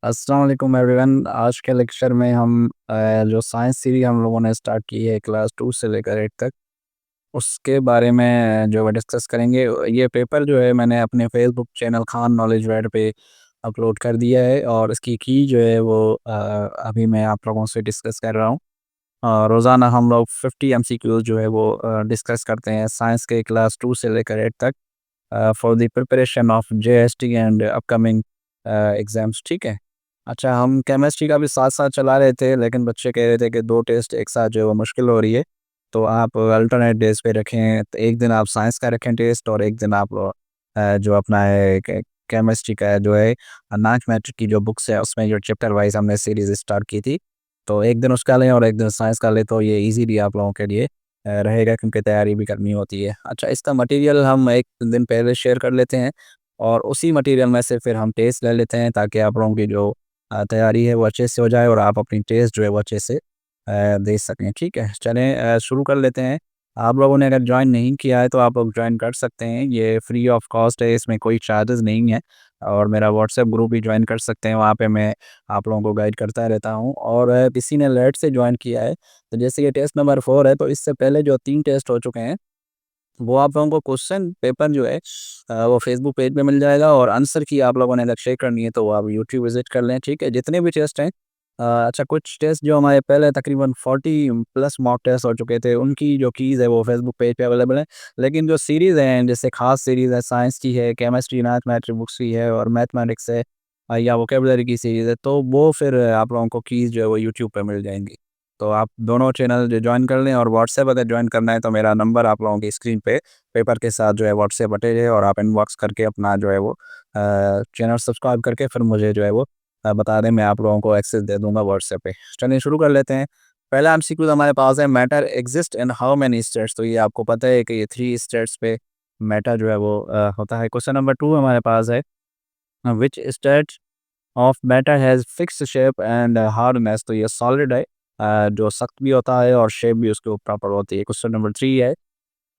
अस्सलाम वालेकुम एवरीवन। आज के लेक्चर में हम जो साइंस सीरीज हम लोगों ने स्टार्ट की है क्लास 2 से लेकर 8 तक, उसके बारे में जो है डिस्कस करेंगे। ये पेपर जो है मैंने अपने Facebook channel Khan knowledge world पे अपलोड कर दिया है और इसकी की जो है वो अभी मैं आप लोगों से डिस्कस कर रहा हूँ। रोज़ाना हम लोग 50 एमसीक्यूज़ जो है वो डिस्कस करते हैं साइंस के क्लास 2 से लेकर 8 तक for the preparation of JST and upcoming exams, ठीक है। अच्छा, हम केमिस्ट्री का भी साथ-साथ चला रहे थे, लेकिन बच्चे कह रहे थे कि 2 टेस्ट एक साथ जो है वो मुश्किल हो रही है, तो आप अल्टरनेट डेज़ पे रखें। तो एक दिन आप साइंस का रखें टेस्ट और एक दिन आप जो अपना है केमिस्ट्री का जो है मैथमेटिक्स की जो बुक्स है उसमें जो चैप्टर वाइज़ हमने सीरीज़ स्टार्ट की थी, तो एक दिन उसका लें और एक दिन साइंस का लें, तो ये ईज़ी आप लोगों के लिए रहेगा क्योंकि तैयारी भी करनी होती है। अच्छा, इसका मटेरियल हम 1 दिन पहले शेयर कर लेते हैं और उसी मटेरियल में से फिर हम टेस्ट ले लेते हैं ताकि आप लोगों की जो तैयारी है वो अच्छे से हो जाए और आप अपनी टेस्ट जो है वो अच्छे से दे सकें, ठीक है। चलें शुरू कर लेते हैं। आप लोगों ने अगर जॉइन नहीं किया है तो आप लोग जॉइन कर सकते हैं, ये फ्री ऑफ कॉस्ट है, इसमें कोई चार्जेस नहीं है और मेरा व्हाट्सएप ग्रुप भी जॉइन कर सकते हैं, वहाँ पे मैं आप लोगों को गाइड करता रहता हूँ। और किसी ने लेट से जॉइन किया है, तो जैसे ये टेस्ट नंबर 4 है, तो इससे पहले जो 3 टेस्ट हो चुके हैं, वो आप लोगों को क्वेश्चन पेपर जो है वो फेसबुक पेज पे मिल जाएगा और आंसर की आप लोगों ने अगर चेक करनी है तो वो आप यूट्यूब विज़िट कर लें, ठीक है। जितने भी टेस्ट हैं अच्छा, कुछ टेस्ट जो हमारे पहले तकरीबन 40 प्लस मॉक टेस्ट हो चुके थे, उनकी जो कीज़ है वो फेसबुक पेज पे अवेलेबल है। लेकिन जो सीरीज़ हैं, जैसे खास सीरीज़ है, साइंस की है, केमिस्ट्री, मैथमेटिक्स बुक्स की है और मैथमेटिक्स है या वोकैब्युलरी की सीरीज़ है, तो वो फिर आप लोगों को कीज़ जो है वो यूट्यूब पे मिल जाएँगी। तो आप दोनों चैनल जो जॉइन कर लें और व्हाट्सएप अगर जॉइन करना है तो मेरा नंबर आप लोगों की स्क्रीन पे पेपर के साथ जो है व्हाट्सएप अटैच है और आप इनबॉक्स करके अपना जो है वो चैनल सब्सक्राइब करके फिर मुझे जो है वो बता दें, मैं आप लोगों को एक्सेस दे दूँगा व्हाट्सएप पे। चलिए शुरू कर लेते हैं। पहला एमसीक्यू हमारे पास है, matter exist in how many states, तो ये आपको पता है कि ये 3 स्टेट्स पे मैटर जो है वो होता है। क्वेश्चन नंबर 2 हमारे पास है, which state of matter has fixed shape and hardness, तो ये सॉलिड है जो सख्त भी होता है और शेप भी उसके प्रॉपर होती है। क्वेश्चन नंबर 3 है,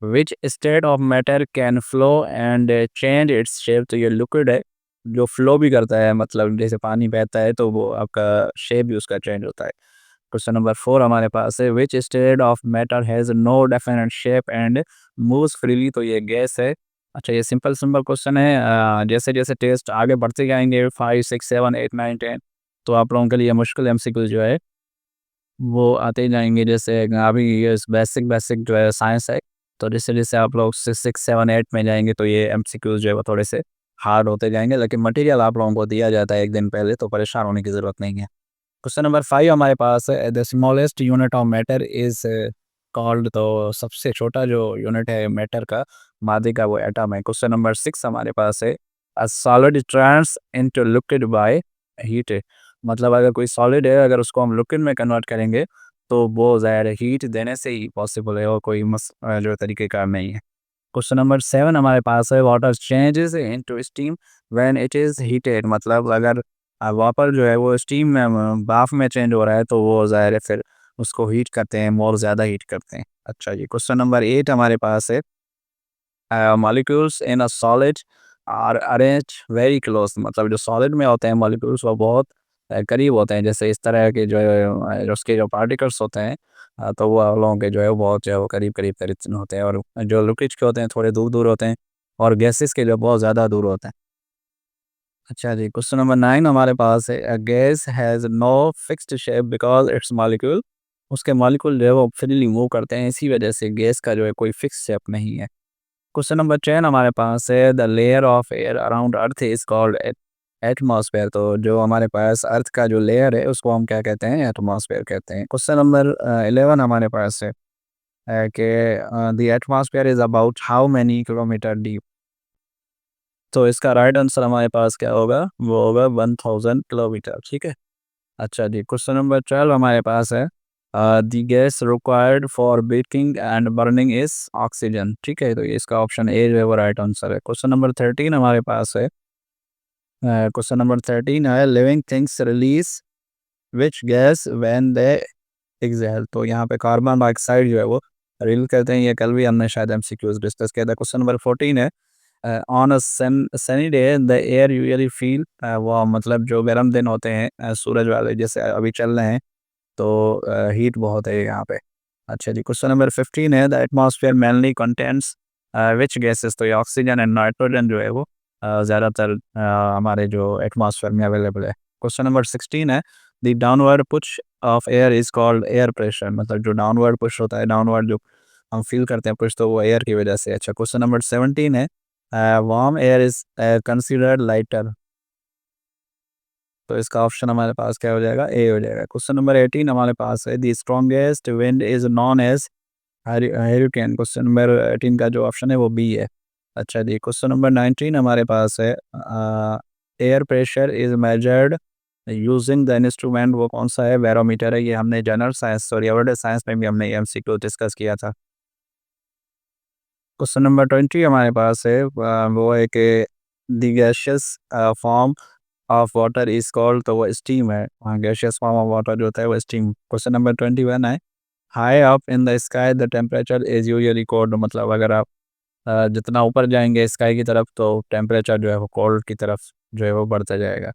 which state of matter can flow and change its shape, तो ये लिक्विड है जो फ्लो भी करता है, मतलब जैसे पानी बहता है तो वो आपका शेप भी उसका चेंज होता है। क्वेश्चन नंबर 4 हमारे पास है, which state of matter has no definite shape and moves freely, तो ये गैस है। अच्छा, ये सिंपल सिंपल क्वेश्चन है। जैसे जैसे टेस्ट आगे बढ़ते जाएंगे 5 6 7 8 9 10, तो आप लोगों के लिए मुश्किल एमसीक्यू जो है वो आते ही जाएँगे। जैसे अभी ये बेसिक बेसिक जो है साइंस है, तो जैसे-जैसे आप लोग 6 7 8 में जाएँगे तो ये एमसीक्यूज़ जो है वो थोड़े से हार्ड होते जाएँगे, लेकिन मटेरियल आप लोगों को दिया जाता है 1 दिन पहले, तो परेशान होने की ज़रूरत नहीं है। क्वेश्चन नंबर 5 हमारे पास है, the smallest unit of matter is called, तो सबसे छोटा जो यूनिट है मैटर का, मादे का, वो एटम है। क्वेश्चन नंबर 6 हमारे पास है, a solid turns into liquid by heat, मतलब अगर कोई सॉलिड है, अगर उसको हम लिक्विड में कन्वर्ट करेंगे तो वो ज़ाहिर है हीट देने से ही पॉसिबल है और कोई जो तरीक़ेकार नहीं है। क्वेश्चन नंबर 7 हमारे पास है, water changes into steam when it is heated, मतलब अगर वाटर जो है वो स्टीम में भाप में चेंज हो रहा है तो वो ज़ाहिर है फिर उसको हीट करते हैं, और ज़्यादा हीट करते हैं। अच्छा जी, क्वेश्चन नंबर 8 हमारे पास है, molecules in a solid are arranged very close, मतलब जो सॉलिड में होते हैं मॉलिक्यूल्स वो बहुत करीब होते हैं, जैसे इस तरह के जो उसके जो पार्टिकल्स होते हैं, तो वो हम लोगों के जो है वो बहुत जो है वो करीब करीब करीब होते हैं, और जो लिक्विड्स के होते हैं थोड़े दूर दूर होते हैं और गैसेस के जो बहुत ज़्यादा दूर होते हैं। अच्छा जी, क्वेश्चन नंबर 9 हमारे पास है, a gas has no fixed shape because its molecule, उसके मॉलिक्यूल जो है वो फ्रीली मूव करते हैं, इसी वजह से गैस का जो है कोई फिक्स शेप नहीं है। क्वेश्चन नंबर 10 हमारे पास है, the layer of air around earth is called atmosphere, तो जो हमारे पास अर्थ का जो लेयर है उसको हम क्या कहते हैं, एटमॉस्फेयर कहते हैं। क्वेश्चन नंबर 11 हमारे पास है, कि the atmosphere is about how many kilometre deep, तो इसका राइट आंसर हमारे पास क्या होगा, वो होगा 1000 किलोमीटर, ठीक है। अच्छा जी, क्वेश्चन नंबर 12 हमारे पास है, the gas required for baking and burning is oxygen, ठीक है, तो ये इसका ऑप्शन ए जो है वो राइट आंसर है। क्वेश्चन नंबर 13 हमारे पास है, क्वेश्चन नंबर 13 है, living things release which gas when they exhale, तो यहाँ पे कार्बन डाइऑक्साइड जो है वो रिलीज करते हैं, ये कल भी हमने शायद एमसीक्यूज डिस्कस किया था। क्वेश्चन नंबर 14 है, on a sunny day the air usually feel वो मतलब जो गर्म दिन होते हैं सूरज वाले जैसे अभी चल रहे हैं तो हीट बहुत है यहाँ पे। अच्छा जी, क्वेश्चन नंबर 15 है the atmosphere mainly contents which gases, तो ये ऑक्सीजन एंड नाइट्रोजन जो है वो ज़्यादातर हमारे जो एटमॉस्फेयर में अवेलेबल है। क्वेश्चन नंबर 16 है the downward push of air is called air pressure, मतलब जो डाउनवर्ड पुश होता है, डाउनवर्ड जो हम फील करते हैं पुश, तो वो एयर की वजह से। अच्छा, क्वेश्चन नंबर 17 है warm air is considered lighter, तो इसका ऑप्शन हमारे पास क्या हो जाएगा, ए हो जाएगा। क्वेश्चन नंबर 18 हमारे पास है the strongest wind is known as hurricane, question number 18 का जो ऑप्शन है वो बी है। अच्छा जी, क्वेश्चन नंबर 19 हमारे पास है air pressure is measured using the instrument, वो कौन सा है, बैरोमीटर है। ये हमने general science sorry average science में भी हमने एमसीक्यू डिस्कस किया था। क्वेश्चन नंबर 20 हमारे पास है वो है कि the gaseous form of water is called, तो वो स्टीम है। गैसियस फॉर्म ऑफ वाटर जो होता है वो स्टीम। क्वेश्चन नंबर 21 है high up in the sky the temperature is usually cold, मतलब अगर आप जितना ऊपर जाएंगे स्काई की तरफ तो टेम्परेचर जो है वो कोल्ड की तरफ जो है वो बढ़ता जाएगा।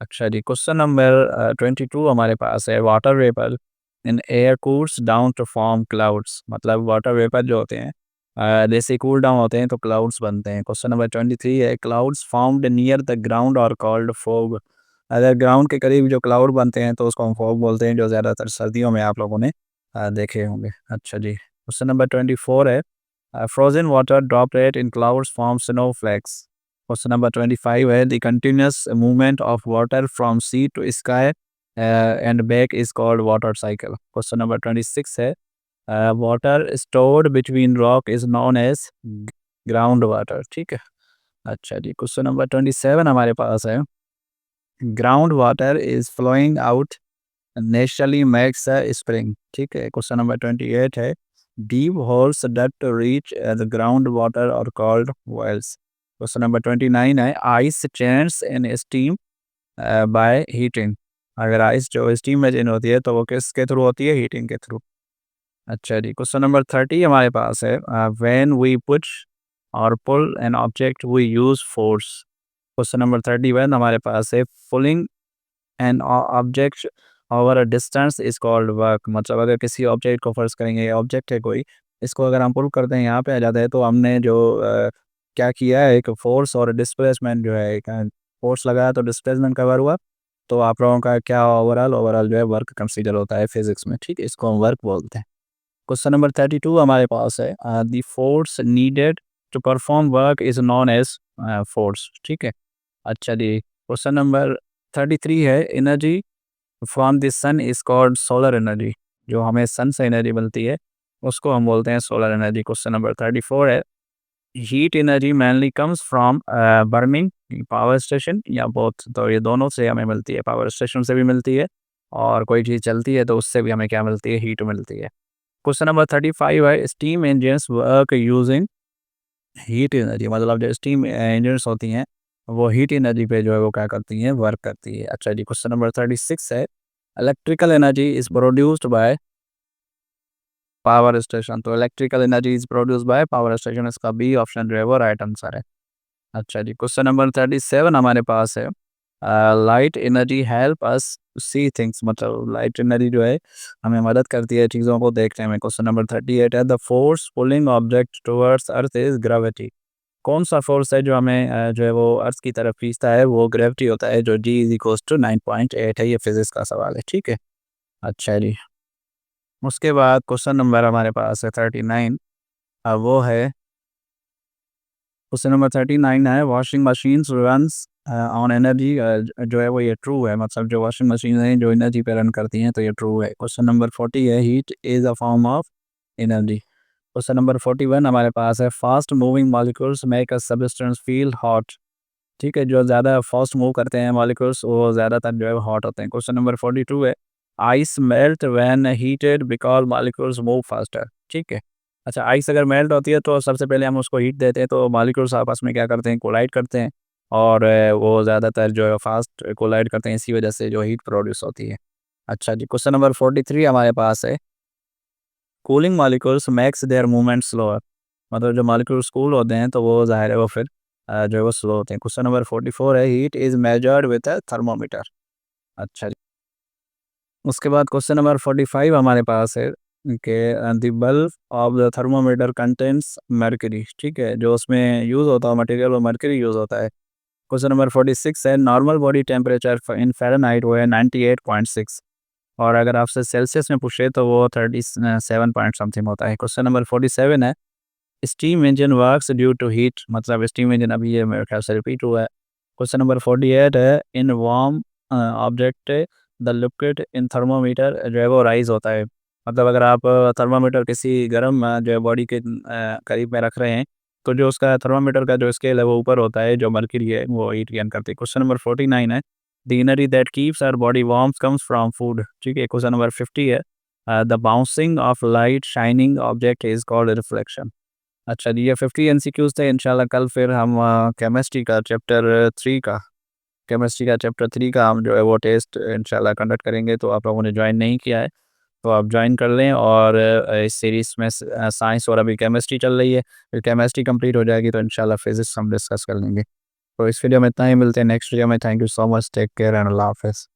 अच्छा जी, क्वेश्चन नंबर 22 हमारे पास है water vapour in air cools down to form clouds, मतलब वाटर वेपर जो होते हैं जैसे कूल डाउन होते हैं तो क्लाउड्स बनते हैं। क्वेश्चन नंबर 23 है clouds found near the ground और कॉल्ड फोग, अगर ग्राउंड के करीब जो क्लाउड बनते हैं तो उसको हम फॉग बोलते हैं, जो ज़्यादातर सर्दियों में आप लोगों ने देखे होंगे। अच्छा जी, क्वेश्चन नंबर 24 है frozen water droplet in clouds form snowflakes. Question number 25 है the continuous movement of water from sea to sky and back is called water cycle. Question number 26 है water stored between rock is known as ground water, ठीक है। अच्छा जी, question number 27 हमारे पास है ground water is flowing out naturally makes a spring, ठीक है। क्वेश्चन नंबर 28 है deep holes that reach the ground water are called wells. Question number 29 है ice change in steam by heating, अगर ice जो steam में change होती है तो वो किसके थ्रू होती है, हीटिंग के थ्रू। अच्छा जी, क्वेश्चन नंबर 30 हमारे पास है व्हेन वी पुश और pull an object we use force. Question number 31 हमारे पास है pulling an object over a distance is called work, मतलब अगर किसी ऑब्जेक्ट को फर्ज करेंगे, ऑब्जेक्ट है कोई, इसको अगर हम पुल करते हैं यहाँ पे आ जाता है तो हमने जो क्या किया है, एक फोर्स और डिस्प्लेसमेंट जो है, एक फोर्स लगाया तो डिस्प्लेसमेंट कवर हुआ, तो आप लोगों का क्या ओवरऑल ओवरऑल जो है वर्क कंसीडर होता है फिजिक्स में, ठीक है, इसको हम वर्क बोलते हैं। क्वेश्चन नंबर 32 हमारे पास है the force needed to perform work is known as force, ठीक है। अच्छा जी, क्वेश्चन नंबर 33 है energy from the sun is called solar energy, जो हमें सन से एनर्जी मिलती है उसको हम बोलते हैं सोलर एनर्जी। क्वेश्चन नंबर 34 है heat energy mainly comes from burning power station या बोथ, तो ये दोनों से हमें मिलती है, पावर स्टेशन से भी मिलती है और कोई चीज़ चलती है तो उससे भी हमें क्या मिलती है, हीट मिलती है। क्वेश्चन नंबर 35 है steam engines work using heat energy, मतलब जो स्टीम इंजन्स होती हैं वो हीट एनर्जी पे जो है वो क्या करती हैं, वर्क करती है। अच्छा जी, क्वेश्चन नंबर 36 है electrical energy is produced by power station, तो electrical energy is produced by power station, इसका बी ऑप्शन जो है वो राइट आंसर है। अच्छा जी, क्वेश्चन नंबर 37 हमारे पास है light energy help us see things, मतलब लाइट एनर्जी जो है हमें मदद करती है चीज़ों को देखने में। क्वेश्चन नंबर 38 है the force pulling object towards earth is gravity, कौन सा फोर्स है जो हमें जो है वो अर्थ की तरफ खींचता है, वो ग्रेविटी होता है, जो जी इज इक्वल्स टू 9.8 है। ये फिजिक्स का सवाल है, ठीक है। अच्छा जी, उसके बाद क्वेश्चन नंबर हमारे पास है 39, वो है क्वेश्चन नंबर 39 है washing machine runs on energy, जो है वो ये ट्रू है, मतलब जो वॉशिंग मशीन है जो एनर्जी पे रन करती हैं तो ये ट्रू है। क्वेश्चन नंबर 40 है heat is a form of energy. Question number 41 हमारे पास है fast moving molecules make a substance feel hot, ठीक है, जो ज़्यादा फास्ट मूव करते हैं मॉलिक्यूल्स वो ज़्यादातर जो है हॉट होते हैं। क्वेश्चन नंबर 42 है ice melt when heated because molecules move faster, ठीक है। अच्छा, आइस अगर मेल्ट होती है तो सबसे पहले हम उसको हीट देते हैं तो मॉलिक्यूल्स आपस में क्या करते हैं, कोलाइड करते हैं और वो ज़्यादातर जो है फास्ट कोलाइड करते हैं, इसी वजह से जो हीट प्रोड्यूस होती है। अच्छा जी, क्वेश्चन नंबर 43 हमारे पास है cooling molecules makes there movement slower, मतलब जो मॉलिक्यूल्स कूल होते हैं तो वो ज़ाहिर है वो फिर जो है वो स्लो होते हैं। क्वेश्चन नंबर 44 है, heat is measured with a thermometer. अच्छा जी। उसके बाद क्वेश्चन नंबर 45 हमारे पास है कि the bulb of the thermometer contains mercury, ठीक है, जो उसमें यूज़ होता है मटेरियल वो मर्करी यूज़ होता है। क्वेश्चन नंबर 46 है, normal body temperature in Fahrenheit वो है 98.6, और अगर आपसे सेल्सियस में पूछे तो वो 37 पॉइंट समथिंग होता है। क्वेश्चन नंबर 47 है, steam engine works due to heat, मतलब स्टीम इंजन अभी ये मेरे ख्याल से रिपीट हुआ है। क्वेश्चन नंबर 48 है, in warm object the liquid in thermometer जो है वो राइज होता है। मतलब अगर आप थर्मामीटर किसी गर्म जो है बॉडी के करीब में रख रहे हैं तो जो उसका थर्मामीटर का जो स्केल है वो ऊपर होता है, जो मर्क्यूरी है वो हीट गेन करती है। क्वेश्चन नंबर 49 है, the energy that keeps our body warm comes from food, ठीक है। क्वेश्चन नंबर 50 है, the bouncing of light shining object is called reflection. अच्छा जी, ये 50 एमसीक्यूज़ थे। इंशाल्लाह कल फिर हम केमिस्ट्री का चैप्टर 3 का हम जो है वो टेस्ट इंशाल्लाह कंडक्ट करेंगे। तो आप लोगों ने जॉइन नहीं किया है तो आप जॉइन कर लें, और इस सीरीज़ में साइंस और अभी केमिस्ट्री चल रही है। फिर केमिस्ट्री कंप्लीट हो जाएगी तो इंशाल्लाह फिज़िक्स हम डिस्कस कर लेंगे। तो इस वीडियो में इतना ही, मिलते हैं नेक्स्ट वीडियो में। Thank you so much, take care and अल्लाह हाफ़िज़।